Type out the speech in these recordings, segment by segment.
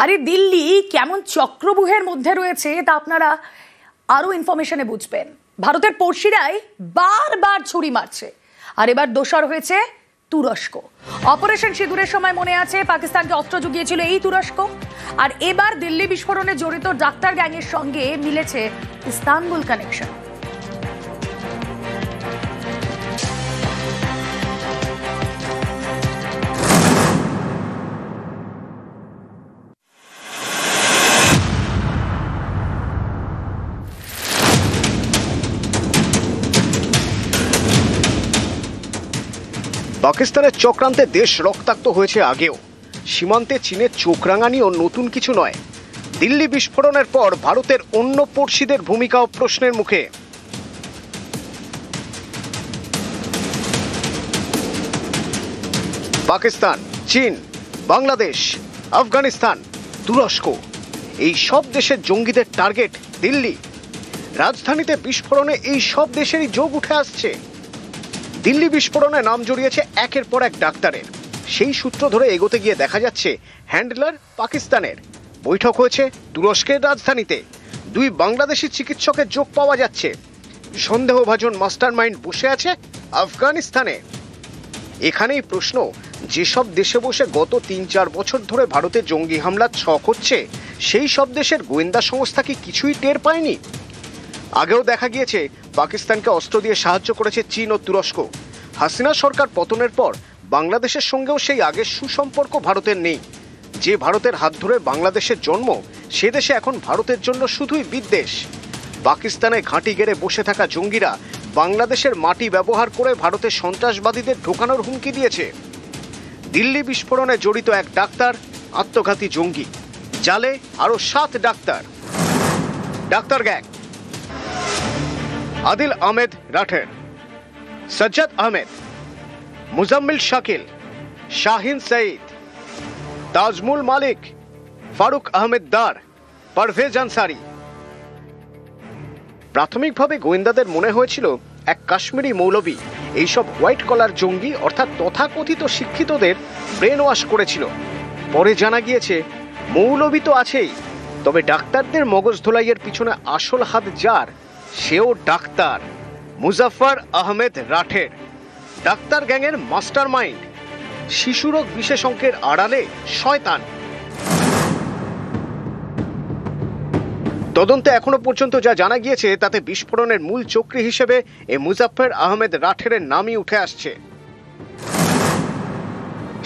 আরে দিল্লি কেমন চক্রব্যূহের মধ্যে রয়েছে তা আপনারা আরো ইনফরমেশনে বুঝবেন। ভারতের পড়শিরাই বারবার ছুরি মারছে, আর এবার দোষর হয়েছে তুরস্ক। অপারেশন সিঁদুরের সময় মনে আছে পাকিস্তানকে অস্ত্র জুগিয়েছিল এই তুরস্ক, আর এবার দিল্লি বিস্ফোরণে জড়িত ডাক্তার গ্যাংয়ের সঙ্গে মিলেছে ইস্তানবুল কানেকশন। পাকিস্তানের চক্রান্তে দেশ রক্তাক্ত হয়েছে আগেও। সীমান্তে চীনের চোখ রাঙানিও নতুন কিছু নয়। দিল্লি বিস্ফোরণের পর ভারতের অন্য পড়শিদের ভূমিকাও প্রশ্নের মুখে। পাকিস্তান, চীন, বাংলাদেশ, আফগানিস্তান, তুরস্ক, এই সব দেশের জঙ্গিদের টার্গেট দিল্লি। রাজধানীতে বিস্ফোরণে এই সব দেশেরই যোগ উঠে আসছে। দিল্লি বিস্ফোরণে নাম জড়িয়েছে একের পর এক ডাক্তারের। সেই সূত্র ধরে এগোতে গিয়ে দেখা যাচ্ছে হ্যান্ডলার পাকিস্তানের। বৈঠক হয়েছে তুরস্কের রাজধানীতে। দুই বাংলাদেশি চিকিৎসকের যোগ পাওয়া যাচ্ছে। সন্দেহভাজন মাস্টারমাইন্ড বসে আছে আফগানিস্তানে। এখানেই প্রশ্ন, যেসব দেশে বসে গত ৩-৪ বছর ধরে ভারতে জঙ্গি হামলার ছক হচ্ছে, সেই সব দেশের গোয়েন্দা সংস্থা কি কিছুই টের পায়নি? আগেও দেখা গিয়েছে পাকিস্তানকে অস্ত্র দিয়ে সাহায্য করেছে চীন ও তুরস্ক। হাসিনা সরকার পতনের পর বাংলাদেশের সঙ্গেও সেই আগের সুসম্পর্ক ভারতের নেই। যে ভারতের হাত ধরে বাংলাদেশের জন্ম, সে দেশে এখন ভারতের জন্য শুধুই বিদ্বেষ। পাকিস্তানে ঘাঁটি গেড়ে বসে থাকা জঙ্গিরা বাংলাদেশের মাটি ব্যবহার করে ভারতের সন্ত্রাসবাদীদের ঢোকানোর হুমকি দিয়েছে। দিল্লি বিস্ফোরণে জড়িত এক ডাক্তার আত্মঘাতী জঙ্গি, জালে আরো 7 doctor. Doctor gang: Adil Ahmed Rather, Sajjad Ahmed, Muzammil Shakil, Shaheen Saeed, Tajmul Malik, Farooq Ahmed Dar, Parvez Ansari. প্রাথমিকভাবে গোয়েন্দাদের মনে হয়েছিল এক কাশ্মীরি মৌলবী এইসব হোয়াইট কলার জঙ্গি অর্থাৎ তথাকথিত শিক্ষিতদের ব্রেন ওয়াশ করেছিল। পরে জানা গিয়েছে মৌলবী তো আছেই, তবে ডাক্তারদের মগজ ধোলাইয়ের পিছনে আসল হাত যার, সেও ডাক্তার মুজাফফর আহমেদ রাঠের। ডাক্তার গ্যাংয়ের মাস্টার মাইন্ড, শিশুরোগ বিশেষজ্ঞের আড়ালে শয়তান। তদন্তে এখনো পর্যন্ত যা জানা গিয়েছে তাতে বিস্ফোরণের মূল চক্রী হিসেবে এই মুজাফফর আহমেদ রাঠের নামই উঠে আসছে।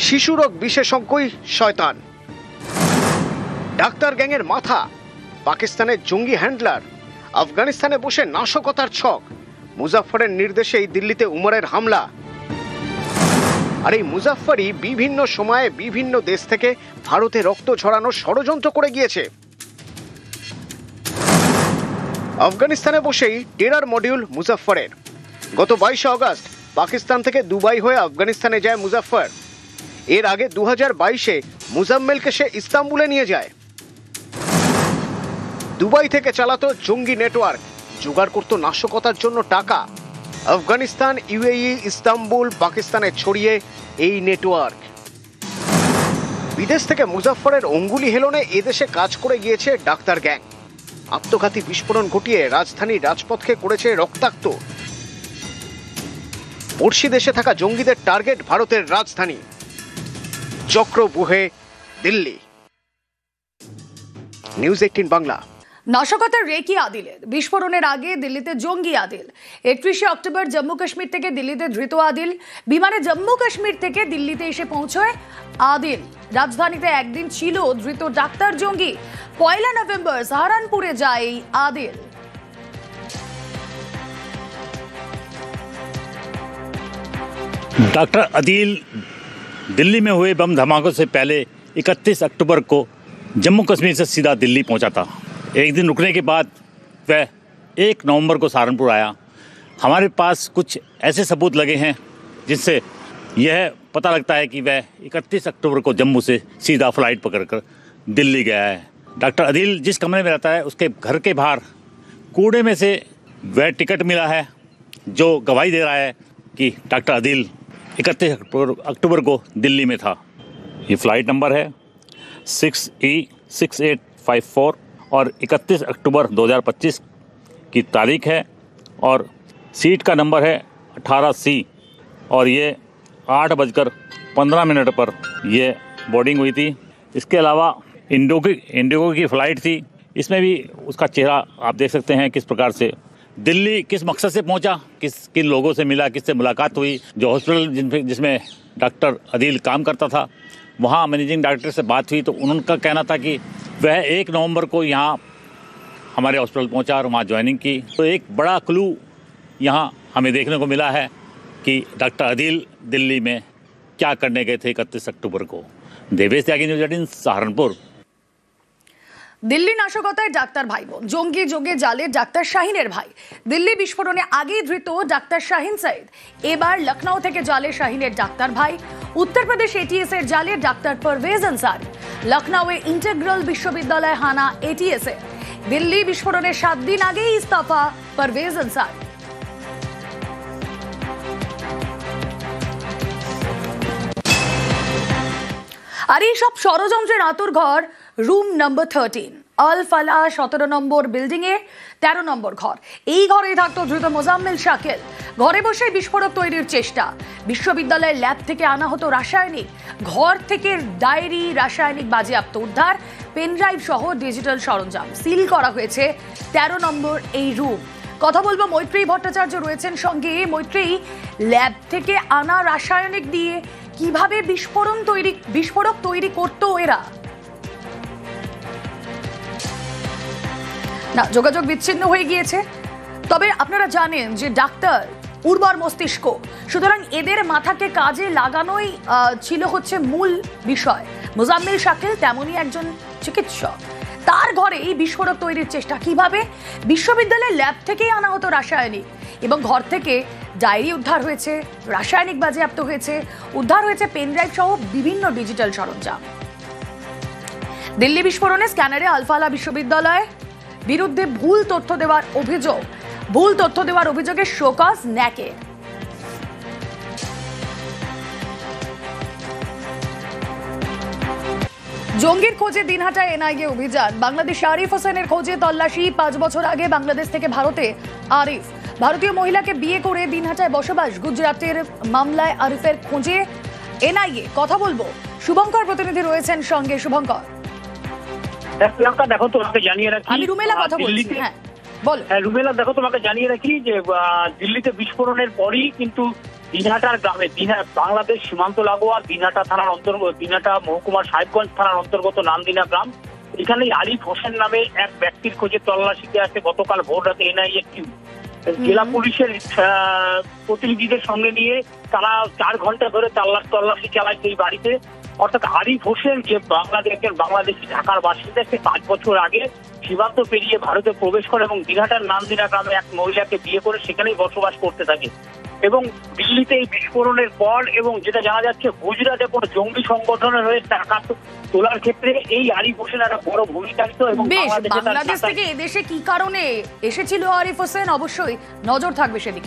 শিশুরোগ বিশেষজ্ঞই শয়তান। ডাক্তার গ্যাংয়ের মাথা, পাকিস্তানের জঙ্গি হ্যান্ডলার, আফগানিস্তানে বসে নাশকতার ছক। মুজাফফরের নির্দেশেই দিল্লিতে উমরের হামলা। আর এই মুজাফফরই বিভিন্ন সময়ে বিভিন্ন দেশ থেকে ভারতে রক্ত ঝরানোর ষড়যন্ত্র করে গিয়েছে। আফগানিস্তানে বসেই টেরার মডিউল মুজাফফরের। গত 22 আগস্ট পাকিস্তান থেকে দুবাই হয়ে আফগানিস্তানে যায় মুজাফফর। এর আগে 2022-এ মুজাম্মেলকে সে ইস্তাম্বুলে নিয়ে যায়। দুবাই থেকে চালাতো জঙ্গি নেটওয়ার্ক, জোগাড় করত নাশকতার জন্য টাকা। আফগানিস্তান, ইউএই, ইস্তাম্বুল, পাকিস্তানে ছড়িয়ে এই নেটওয়ার্ক। বিদেশ থেকে মুজাফফরের অঙ্গুলি হেলনে এদেশে কাজ করে গিয়েছে ডাক্তার গ্যাং। আত্মঘাতী বিস্ফোরণ ঘটিয়ে রাজধানীর রাজপথকে করেছে রক্তাক্ত। পড়শি দেশে থাকা জঙ্গিদের টার্গেট ভারতের রাজধানী। চক্রব্যূহে দিল্লি। নিউজ 18 বাংলা। নাশকতার রেকি আদিলের। বিস্ফোরণের আগে দিল্লিতে জঙ্গি আদিল। 31শে অক্টোবর জম্মু কাশ্মীর থেকে দিল্লিতে ধৃত আদিল। বিমানে জম্মু কাশ্মীর থেকে দিল্লিতে এসে পৌঁছয় আদিল। রাজধানীতে একদিন ছিল ধৃত ডাক্তার জঙ্গি। 1 নভেম্বর সাহারানপুরে যায় এই আদিল। डॉक्टर अदील दिल्ली में हुए बम धमाकों से पहले 31 अक्टूबर को जम्मू कश्मीर से सीधा दिल्ली पहुंचा था। एक दिन रुकने के बाद वह 1 नवंबर को सहारनपुर आया। हमारे पास कुछ ऐसे सबूत लगे हैं जिससे यह पता लगता है कि वह 31 अक्टूबर को जम्मू से सीधा फ्लाइट पकड़कर दिल्ली गया है। डॉक्टर अदील जिस कमरे में रहता है उसके घर के बाहर कूड़े में से वह टिकट मिला है जो गवाही दे रहा है कि डॉक्टर अदील 31 अक्टूबर को दिल्ली में था। ये फ्लाइट नंबर है 6E 6854 और 31 अक्टूबर 2025 की तारीख है और सीट का नंबर है 18C और ये 8:15 पर ये बोर्डिंग हुई थी। इसके अलावा इंडिगो की फ़्लाइट थी, इसमें भी उसका चेहरा आप देख सकते हैं किस प्रकार से दिल्ली किस मकसद से पहुंचा, किन लोगों से मिला, किससे मुलाकात हुई। जो हॉस्पिटल जिसमें डॉक्टर अदील काम करता था वहाँ मैनेजिंग डायरेक्टर से बात हुई तो उनका कहना था कि वह 1 नवंबर को यहाँ हमारे हॉस्पिटल पहुंचा और वहाँ ज्वाइनिंग की। तो एक बड़ा क्लू यहाँ हमें देखने को मिला है कि डॉक्टर अदील दिल्ली में क्या करने गए थे 31 अक्टूबर को। देवेश त्यागी, न्यूज़ 18 सहारनपुर। দিল্লি নাশকতায় ডাক্তার ভাই বোন, জঙ্গি যোগে জালে ডাক্তার শাহিনের ভাই। দিল্লি বিস্ফোরণে আগেই ধৃত ডাক্তার শাহিন সাইদ, এবার লখনউ থেকে জালে শাহিনের ডাক্তার ভাই। উত্তরপ্রদেশ এটিএস এর জালে ডাক্তার পারভেজ আনসারি। লখনউয়ে ইন্টিগ্রাল বিশ্ববিদ্যালয় হানা এটিএস এ। দিল্লি বিস্ফোরণের 7 দিন আগেই ইস্তফা পারভেজ আনসারি। আর এই সব ষড়যন্ত্রের আতুর ঘর রুম নাম্বার 13 আল ফালাহ 17 নম্বর বিল্ডিং এ 13 নম্বর ঘর। এই ঘরেই থাকতো ধৃত মোজাম্মেল শাকিল। ঘরে বসে বিস্ফোরক তৈরির চেষ্টা। বিশ্ববিদ্যালয়ের ল্যাব থেকে আনা হতো রাসায়নিক, ঘর থেকে ডায়েরি, রাসায়নিক বাজেয়াপ্ত উদ্ধার, পেনড্রাইভ সহ ডিজিটাল সরঞ্জাম। সিল করা হয়েছে 13 নম্বর এই রুম। কথা বলবো মৈত্রী ভট্টাচার্য রয়েছেন সঙ্গে। মৈত্রী, ল্যাব থেকে আনা রাসায়নিক দিয়ে কিভাবে বিস্ফোরক তৈরি করতো এরা? না, যোগাযোগ বিচ্ছিন্ন হয়ে গিয়েছে। তবে আপনারা জানেন যে ডাক্তার উর্বর মস্তিষ্ক, সুতরাং এদের মাথাকে কাজে লাগানোই ছিল হচ্ছে মূল বিষয়। মোজাম্মেল শাকিল তেমনই একজন চিকিৎসক। তার ঘরে এই বিস্ফোরক তৈরির চেষ্টা কিভাবে? বিশ্ববিদ্যালয়ের ল্যাব থেকেই আনা হতো রাসায়নিক এবং ঘর থেকে ডায়েরি উদ্ধার হয়েছে, রাসায়নিক বাজেয়াপ্ত হয়েছে, উদ্ধার হয়েছে পেনড্রাইভ সহ বিভিন্ন ডিজিটাল সরঞ্জাম। দিল্লি বিস্ফোরণে স্ক্যানারে আলফালা বিশ্ববিদ্যালয় বিরুদ্ধে ভুল তথ্য দেওয়ার অভিযোগে শোকজ ন্যাকে। জঙ্গির খোঁজে দিনহাটায় এনআইএ অভিযান। বাংলাদেশে আরিফ হোসেনের খোঁজে তল্লাশি। 5 বছর আগে বাংলাদেশ থেকে ভারতে আরিফ, ভারতীয় মহিলাকে বিয়ে করে দিনহাটায় বসবাস। গুজরাটের মামলায় আরিফের খোঁজে এনআইএ। কথা বলবো, শুভঙ্কর প্রতিনিধি রয়েছেন সঙ্গে। শুভঙ্কর, দেখো তোমাকে জানিয়ে রাখি, আমি রুমেলা কথা বলছি। হ্যাঁ বল। রুমেলা, দেখো তোমাকে জানিয়ে রাখি যে দিল্লিতে বিস্ফোরণের পরই কিন্তু দিনহাটার গ্রামে, বাংলাদেশ সীমান্ত লাগোয়া দিনহাটা থানার অন্তর্গত, দিনহাটা মহকুমার সাহেবগঞ্জ থানার অন্তর্গত নামদিনা গ্রাম, এখানে আরিফ হোসেন নামে এক ব্যক্তির খোঁজে তল্লাশিতে আসে গতকাল ভোর রাতে এনআইএ টিম। জেলা পুলিশের প্রতিনিধিদের সঙ্গে নিয়ে তারা 4 ঘন্টা ধরে তল্লাশি চালায় সেই বাড়িতে। অর্থাৎ আরিফ হোসেন যে বাংলাদেশি ঢাকার বাসিন্দা, সে 5 বছর আগে সীমান্ত পেরিয়ে ভারতে প্রবেশ করে এবং দিনহাটার নামদিনা গ্রামে এক মহিলাকে বিয়ে করে সেখানেই বসবাস করতে থাকে। এবং দিল্লিতে এই বিস্ফোরণের পর এবং যেটা জানা যাচ্ছে গুজরাটে কোনো জঙ্গি সংগঠনের হয়ে টাকা তোলার ক্ষেত্রে এই আরিফ হোসেন একটা বড় ভূমিকা নিত। এবং বাংলাদেশ থেকে এদেশে কি কারণে এসেছিল আরিফ হোসেন, অবশ্যই নজর থাকবে সেদিকে।